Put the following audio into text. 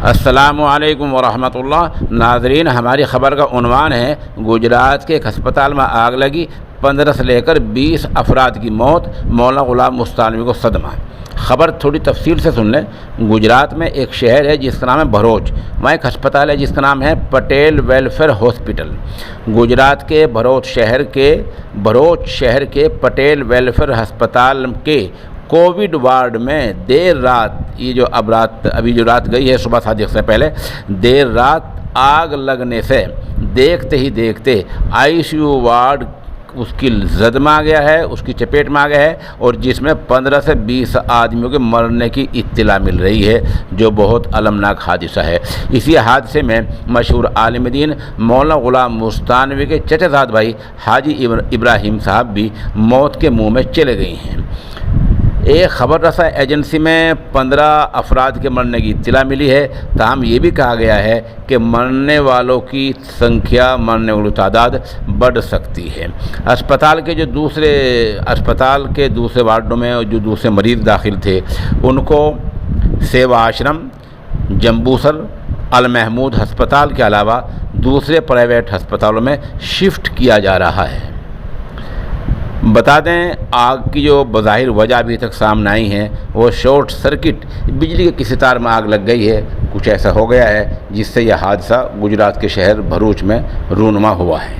السلام علیکم ورحمۃ اللہ۔ ناظرین، ہماری خبر کا عنوان ہے گجرات کے ایک ہسپتال میں آگ لگی، 15 سے لے کر 20 افراد کی موت، مولانا غلام مستانوی کو صدمہ۔ خبر تھوڑی تفصیل سے سن لیں۔ گجرات میں ایک شہر ہے جس کا نام ہے بھروچ، وہاں ایک ہسپتال ہے جس کا نام ہے پٹیل ویلفیئر ہاسپٹل۔ گجرات کے بھروچ شہر کے پٹیل ویلفیئر ہسپتال کے کووڈ وارڈ میں دیر رات، ابھی جو رات گئی ہے صبح صادق سے پہلے، دیر رات آگ لگنے سے دیکھتے ہی دیکھتے آئی سی یو وارڈ اس کی زد میں آ گیا ہے، اس کی چپیٹ میں آ گیا ہے، اور جس میں 15 سے 20 آدمیوں کے مرنے کی اطلاع مل رہی ہے، جو بہت المناک حادثہ ہے۔ اسی حادثے میں مشہور عالم دین مولانا غلام مستانوی کے چچا زاد بھائی حاجی ابراہیم صاحب بھی موت کے منہ میں چلے گئے ہیں۔ ایک خبر رساں ایجنسی میں 15 افراد کے مرنے کی اطلاع ملی ہے، تاہم یہ بھی کہا گیا ہے کہ مرنے والوں کی تعداد بڑھ سکتی ہے۔ اسپتال کے دوسرے وارڈوں میں جو دوسرے مریض داخل تھے ان کو سیوا آشرم، جمبوسر، المحمود ہسپتال کے علاوہ دوسرے پرائیویٹ ہسپتالوں میں شفٹ کیا جا رہا ہے۔ بتا دیں، آگ کی جو بظاہر وجہ ابھی تک سامنے آئی ہے وہ شارٹ سرکٹ، بجلی کے کسی تار میں آگ لگ گئی ہے، کچھ ایسا ہو گیا ہے جس سے یہ حادثہ گجرات کے شہر بھروچ میں رونما ہوا ہے۔